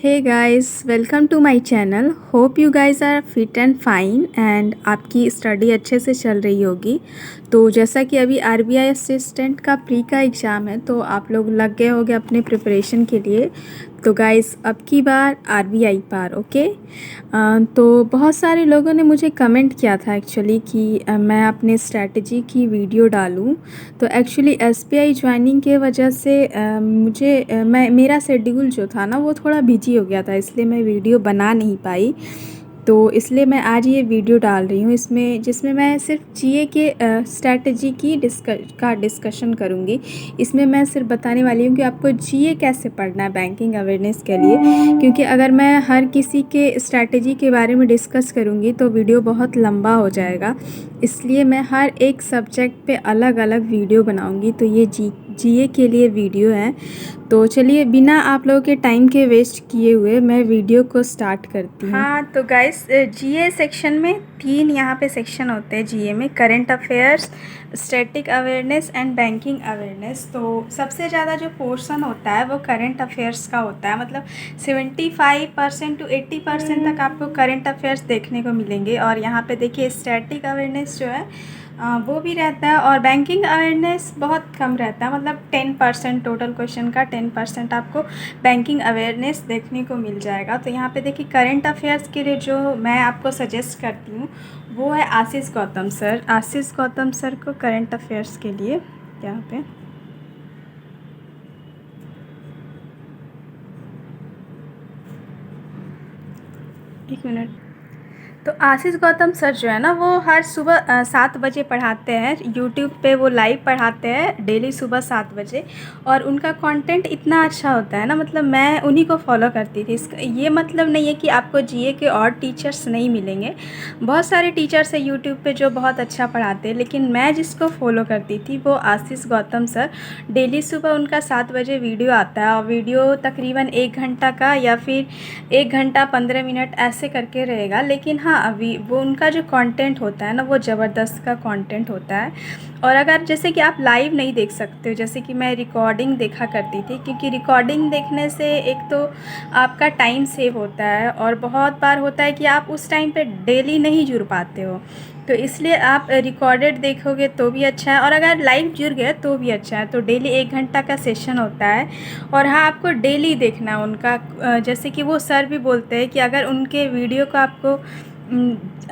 Hey guys, welcome to my channel. Hope you guys are fit and fine and आपकी study अच्छे से चल रही होगी। तो जैसा कि अभी आरबीआई असिस्टेंट का प्री का एग्ज़ाम है, तो आप लोग लग गए होंगे अपने प्रिपरेशन के लिए। तो गाइस, अब की बार आरबीआई पार, ओके। तो बहुत सारे लोगों ने मुझे कमेंट किया था एक्चुअली कि मैं अपने स्ट्रैटेजी की वीडियो डालूं। तो एक्चुअली एसबीआई ज्वाइनिंग के वजह से मेरा शेड्यूल जो था ना वो थोड़ा बिजी हो गया था, इसलिए मैं वीडियो बना नहीं पाई। तो इसलिए मैं आज ये वीडियो डाल रही हूँ जिसमें मैं सिर्फ जीए के स्ट्रैटेजी की डिस्कशन करूँगी। इसमें मैं सिर्फ बताने वाली हूँ कि आपको जीए कैसे पढ़ना है बैंकिंग अवेयरनेस के लिए, क्योंकि अगर मैं हर किसी के स्ट्रैटेजी के बारे में डिस्कस करूँगी तो वीडियो बहुत लंबा हो जाएगा। इसलिए मैं हर एक सब्जेक्ट पे अलग अलग वीडियो बनाऊँगी। तो ये जीए के लिए वीडियो है। तो चलिए, बिना आप लोगों के टाइम के वेस्ट किए हुए मैं वीडियो को स्टार्ट करती हूँ। हाँ, तो गाइस, जीए सेक्शन में 3 यहाँ पे सेक्शन होते हैं जीए में: current affairs, static awareness and banking awareness. तो सबसे ज़्यादा जो पोर्शन होता है वो करंट अफेयर्स का होता है। मतलब 75% टू 80% तक आपको करंट अफेयर्स देखने को मिलेंगे। और यहाँ पे देखिए, स्टैटिक अवेयरनेस जो है वो भी रहता है, और बैंकिंग अवेयरनेस बहुत कम रहता है। मतलब 10%, टोटल क्वेश्चन का 10% आपको बैंकिंग अवेयरनेस देखने को मिल जाएगा। तो यहाँ पे देखिए, करंट अफेयर्स के लिए जो मैं आपको सजेस्ट करती हूँ वो है आशीष गौतम सर। आशीष गौतम सर को करंट अफेयर्स के लिए यहाँ पे एक मिनट। तो आशीष गौतम सर जो है ना वो हर सुबह 7 बजे पढ़ाते हैं। यूट्यूब पे वो लाइव पढ़ाते हैं डेली सुबह 7 बजे। और उनका कंटेंट इतना अच्छा होता है ना, मतलब मैं उन्हीं को फॉलो करती थी। इसका ये मतलब नहीं है कि आपको जीए के और टीचर्स नहीं मिलेंगे। बहुत सारे टीचर्स हैं यूट्यूब पे जो बहुत अच्छा पढ़ाते हैं, लेकिन मैं जिसको फॉलो करती थी वो आशीष गौतम सर। डेली सुबह उनका 7 बजे वीडियो आता है, और वीडियो तकरीबन 1 घंटा का या फिर 1 घंटा 15 मिनट ऐसे करके रहेगा। लेकिन हाँ, अभी वो उनका जो कंटेंट होता है ना वो ज़बरदस्त का कंटेंट होता है। और अगर जैसे कि आप लाइव नहीं देख सकते हो, जैसे कि मैं रिकॉर्डिंग देखा करती थी, क्योंकि रिकॉर्डिंग देखने से एक तो आपका टाइम सेव होता है, और बहुत बार होता है कि आप उस टाइम पे डेली नहीं जुड़ पाते हो। तो इसलिए आप रिकॉर्डेड देखोगे तो भी अच्छा है, और अगर लाइव जुड़ गए तो भी अच्छा है। तो डेली 1 घंटा का सेशन होता है। और हाँ, आपको डेली देखना है उनका। जैसे कि वो सर भी बोलते हैं कि अगर उनके वीडियो को आपको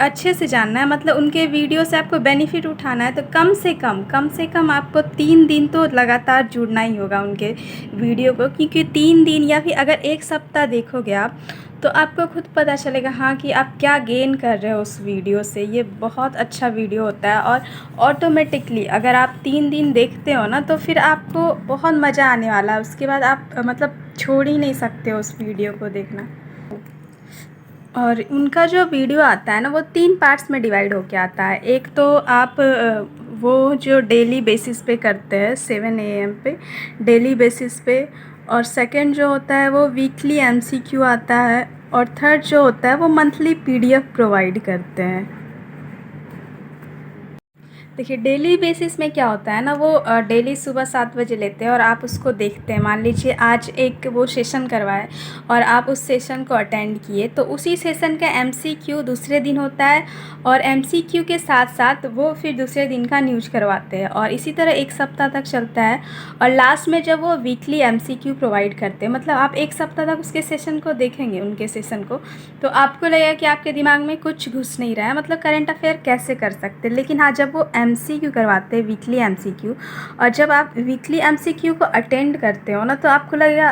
अच्छे से जानना है, मतलब उनके वीडियो से आपको बेनिफिट उठाना है, तो कम से कम आपको 3 दिन तो लगातार जुड़ना ही होगा उनके वीडियो को। क्योंकि 3 दिन या फिर अगर 1 सप्ताह देखोगे आप, तो आपको खुद पता चलेगा हाँ कि आप क्या गेन कर रहे हो उस वीडियो से। ये बहुत अच्छा वीडियो होता है। और ऑटोमेटिकली अगर आप 3 दिन देखते हो ना, तो फिर आपको बहुत मज़ा आने वाला है। उसके बाद आप मतलब छोड़ ही नहीं सकते हो उस वीडियो को देखना। और उनका जो वीडियो आता है ना वो 3 पार्ट्स में डिवाइड होके आता है। एक तो आप वो जो डेली बेसिस पे करते हैं 7 AM पे डेली बेसिस पे। और सेकंड जो होता है वो वीकली एमसीक्यू आता है। और थर्ड जो होता है वो मंथली पीडीएफ प्रोवाइड करते हैं। देखिए, डेली बेसिस में क्या होता है ना, वो डेली सुबह 7 बजे लेते हैं और आप उसको देखते हैं। मान लीजिए आज एक वो सेशन करवाए और आप उस सेशन को अटेंड किए, तो उसी सेशन का एमसीक्यू दूसरे दिन होता है, और एमसीक्यू के साथ साथ वो फिर दूसरे दिन का न्यूज़ करवाते हैं। और इसी तरह 1 सप्ताह तक चलता है। और लास्ट में जब वो वीकली एमसीक्यू प्रोवाइड करते हैं, मतलब आप 1 सप्ताह तक उसके सेशन को देखेंगे, उनके सेशन को, तो आपको लगेगा कि आपके दिमाग में कुछ घुस नहीं रहा है, मतलब करंट अफेयर कैसे कर सकते हैं। लेकिन हाँ, जब वो एमसीक्यू करवाते हैं, वीकली एमसीक्यू, और जब आप वीकली एमसीक्यू को अटेंड करते हो ना, तो आपको लगेगा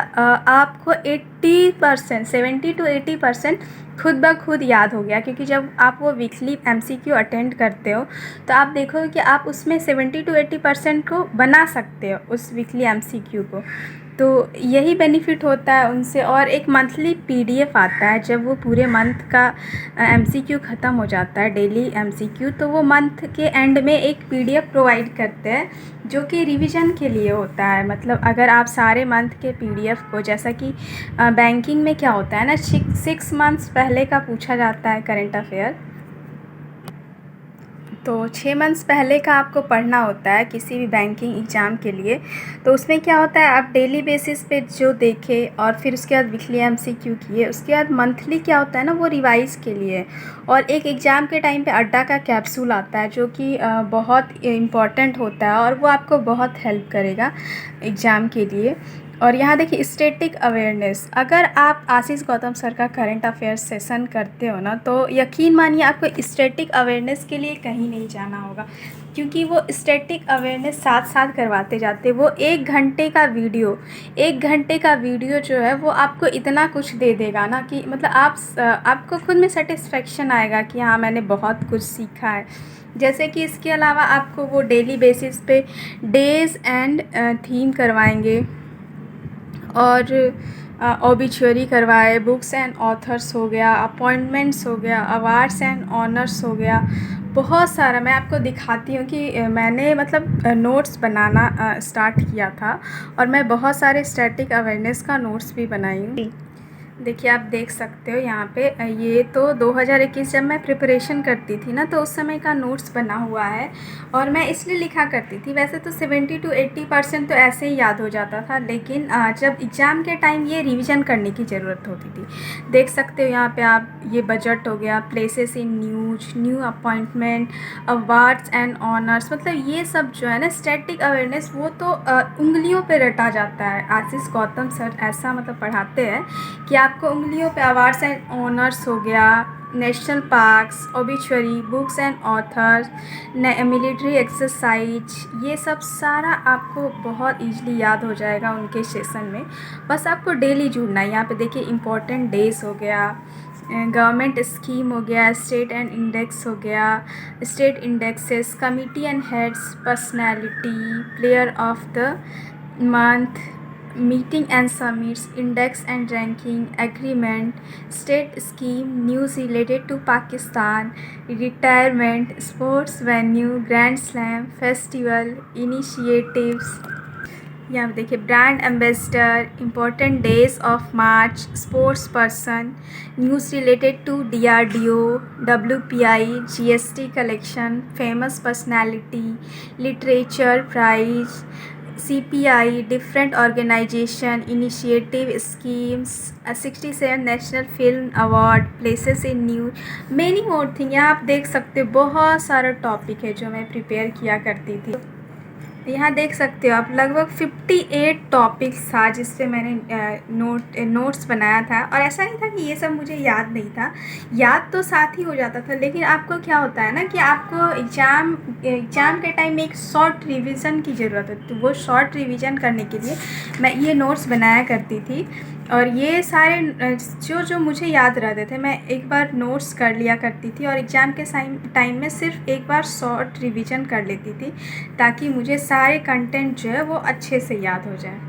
आपको 80%, 70 to 80% खुद ब खुद याद हो गया। क्योंकि जब आप वो वीकली एमसीक्यू अटेंड करते हो, तो आप देखोगे कि आप उसमें 70 to 80% को बना सकते हो, उस वीकली एमसीक्यू को। तो यही बेनिफिट होता है उनसे। और एक मंथली पीडीएफ आता है, जब वो पूरे मंथ का एमसीक्यू ख़त्म हो जाता है, डेली एमसीक्यू, तो वो मंथ के एंड में एक पीडीएफ प्रोवाइड करते हैं, जो कि रिवीजन के लिए होता है। मतलब अगर आप सारे मंथ के पीडीएफ को, जैसा कि बैंकिंग में क्या होता है ना, 6 मंथ्स पहले का पूछा जाता है करंट अफेयर। तो 6 मंथ्स पहले का आपको पढ़ना होता है किसी भी बैंकिंग एग्ज़ाम के लिए। तो उसमें क्या होता है, आप डेली बेसिस पे जो देखें और फिर उसके बाद वीकली एमसीक्यू किए, उसके बाद मंथली क्या होता है ना, वो रिवाइज़ के लिए। और एक एग्ज़ाम के टाइम पे अड्डा का कैप्सूल आता है जो कि बहुत इम्पॉर्टेंट होता है और वो आपको बहुत हेल्प करेगा एग्ज़ाम के लिए। और यहाँ देखिए स्टैटिक अवेयरनेस, अगर आप आशीष गौतम सर का करंट अफेयर्स सेशन करते हो ना, तो यकीन मानिए आपको स्टैटिक अवेयरनेस के लिए कहीं नहीं जाना होगा, क्योंकि वो स्टैटिक अवेयरनेस साथ साथ करवाते जाते। वो 1 घंटे का वीडियो जो है वो आपको इतना कुछ दे देगा ना कि मतलब आपको खुद में सेटिस्फेक्शन आएगा कि हाँ मैंने बहुत कुछ सीखा है। जैसे कि इसके अलावा आपको वो डेली बेसिस पे डेज़ एंड थीम करवाएंगे और ओबिचुअरी करवाए, बुक्स एंड ऑथर्स हो गया, अपॉइंटमेंट्स हो गया, अवार्ड्स एंड ऑनर्स हो गया, बहुत सारा। मैं आपको दिखाती हूँ कि मैंने मतलब नोट्स बनाना स्टार्ट किया था और मैं बहुत सारे स्टैटिक अवेयरनेस का नोट्स भी बनाई हूँ। देखिए आप देख सकते हो यहाँ पे, ये तो 2021 जब मैं प्रिपरेशन करती थी ना, तो उस समय का नोट्स बना हुआ है और मैं इसलिए लिखा करती थी। वैसे तो 70 to 80% तो ऐसे ही याद हो जाता था, लेकिन जब एग्ज़ाम के टाइम ये रिवीजन करने की ज़रूरत होती थी। देख सकते हो यहाँ पे आप, ये बजट हो गया, places in news, new appointment, awards and honours, मतलब ये सब जो है ना स्टैटिक अवेयरनेस, वो तो उंगलियों पे रटा जाता है। आशीष गौतम सर ऐसा मतलब पढ़ाते हैं कि आपको उंगलियों पे अवार्ड्स एंड ऑनर्स हो गया, national parks, obituary, books and authors, military exercise, ये सब सारा आपको बहुत इजीली याद हो जाएगा उनके सेशन में। बस आपको डेली जुड़ना है। यहाँ पे देखिए इम्पोर्टेंट डेज हो गया, गवर्नमेंट स्कीम हो गया, स्टेट एंड इंडेक्स हो गया, state indexes, committee and heads, personality, player of the month, meeting and summits, index and ranking, agreement, state scheme, news related to Pakistan, retirement, sports venue, grand slam, festival, initiatives। यहाँ देखिए brand ambassador, important days of March, sports person, news related to DRDO, WPI, GST collection, famous personality, literature prize, CPI, different organization, initiative schemes, 67 national film award, places in new, many more thing. यहाँ आप देख सकते हो बहुत सारा topic है जो मैं प्रिपेयर किया करती थी। यहाँ देख सकते हो आप लगभग 58 टॉपिक्स था जिस पे मैंने नोट्स बनाया था। और ऐसा नहीं था कि ये सब मुझे याद नहीं था, याद तो साथ ही हो जाता था, लेकिन आपको क्या होता है ना कि आपको एग्ज़ाम के टाइम में एक शॉर्ट रिवीजन की ज़रूरत है। तो वो शॉर्ट रिवीजन करने के लिए मैं ये नोट्स बनाया करती थी और ये सारे जो मुझे याद रहते थे मैं एक बार नोट्स कर लिया करती थी और एग्ज़ाम के टाइम में सिर्फ एक बार शॉर्ट रिवीजन कर लेती थी ताकि मुझे सारे कंटेंट जो है वो अच्छे से याद हो जाए।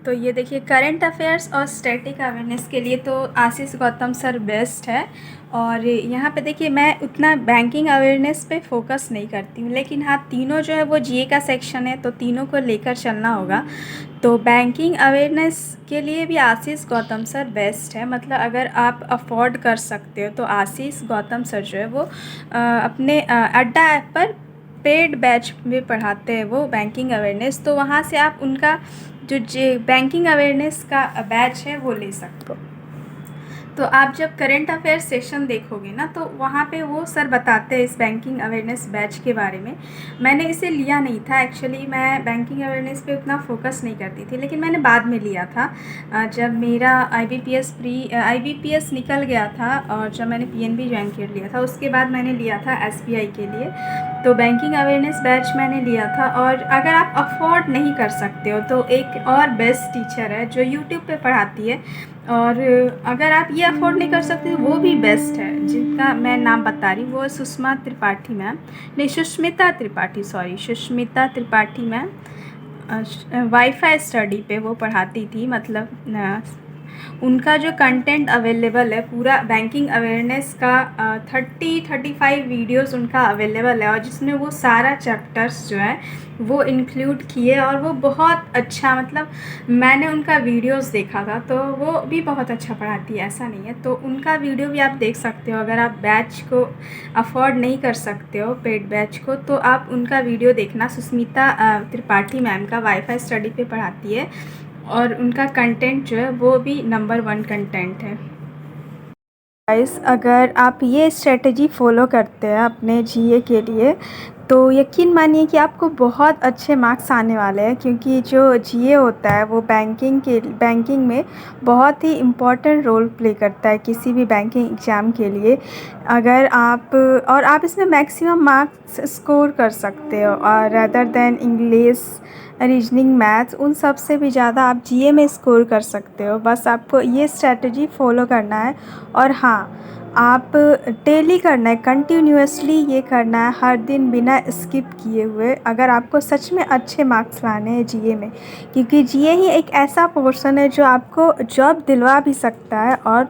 तो ये देखिए करंट अफेयर्स और स्टैटिक अवेयरनेस के लिए तो आशीष गौतम सर बेस्ट है। और यहाँ पे देखिए मैं उतना बैंकिंग अवेयरनेस पे फोकस नहीं करती हूँ, लेकिन हाँ तीनों जो है वो GA का सेक्शन है तो तीनों को लेकर चलना होगा। तो बैंकिंग अवेयरनेस के लिए भी आशीष गौतम सर बेस्ट है। मतलब अगर आप अफोर्ड कर सकते हो तो आशीष गौतम सर जो है वो अपने अड्डा ऐप पर पेड बैच में पढ़ाते हैं वो बैंकिंग अवेयरनेस। तो वहाँ से आप उनका जो बैंकिंग अवेयरनेस का बैच है वो ले सकते हो। तो आप जब करंट अफेयर सेशन देखोगे ना तो वहाँ पे वो सर बताते हैं इस बैंकिंग अवेयरनेस बैच के बारे में। मैंने इसे लिया नहीं था एक्चुअली, मैं बैंकिंग अवेयरनेस पे उतना फोकस नहीं करती थी, लेकिन मैंने बाद में लिया था जब मेरा IBPS निकल गया था और जब मैंने PNB ज्वाइन कर लिया था उसके बाद मैंने लिया था SBI के लिए। तो बैंकिंग अवेयरनेस बैच मैंने लिया था। और अगर आप अफोर्ड नहीं कर सकते हो तो एक और बेस्ट टीचर है जो यूट्यूब पे पढ़ाती है, और अगर आप ये अफोर्ड नहीं कर सकते तो वो भी बेस्ट है, जिनका मैं नाम बता रही हूँ। वो Sushmita Tripathi ma'am, Sushmita Tripathi ma'am wifi study पे वो पढ़ाती थी। मतलब उनका जो कंटेंट अवेलेबल है पूरा बैंकिंग अवेयरनेस का 35 वीडियोस उनका अवेलेबल है, और जिसमें वो सारा चैप्टर्स जो है वो इंक्लूड किए, और वो बहुत अच्छा, मतलब मैंने उनका वीडियोस देखा था तो वो भी बहुत अच्छा पढ़ाती है, ऐसा नहीं है। तो उनका वीडियो भी आप देख सकते हो। अगर आप बैच को अफोर्ड नहीं कर सकते हो, पेड बैच को, तो आप उनका वीडियो देखना। सुस्मिता त्रिपाठी मैम का वाईफाई स्टडी पे पढ़ाती है, और उनका कंटेंट जो है वो भी नंबर 1 कंटेंट है। गाइस, अगर आप ये स्ट्रेटजी फ़ॉलो करते हैं अपने जीए के लिए, तो यकीन मानिए कि आपको बहुत अच्छे मार्क्स आने वाले हैं, क्योंकि जो जीए होता है वो बैंकिंग में बहुत ही इम्पोर्टेंट रोल प्ले करता है किसी भी बैंकिंग एग्ज़ाम के लिए। अगर आप इसमें मैक्सिमम मार्क्स स्कोर कर सकते हो, और rather than English, reasoning, maths, उन सब से भी ज़्यादा आप जीए में स्कोर कर सकते हो। बस आपको ये स्ट्रेटजी फ़ॉलो करना है, और हाँ, आप डेली करना है, कंटिन्यूअसली ये करना है, हर दिन बिना स्किप किए हुए, अगर आपको सच में अच्छे मार्क्स लाने हैं जीए में, क्योंकि जीए ही एक ऐसा पोर्शन है जो आपको जॉब दिलवा भी सकता है, और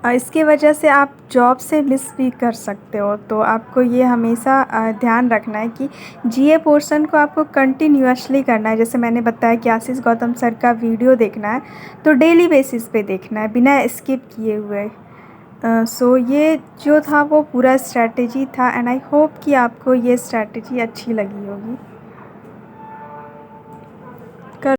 इसके वजह से आप जॉब से मिस भी कर सकते हो। तो आपको ये हमेशा ध्यान रखना है कि जीए पोर्शन को आपको कंटिन्यूअसली करना है। जैसे मैंने बताया कि आशीष गौतम सर का वीडियो देखना है, तो डेली बेसिस पे देखना है बिना स्किप किए हुए। सो ये जो था वो पूरा स्ट्रैटेजी था, एंड आई होप कि आपको ये स्ट्रैटेजी अच्छी लगी होगी।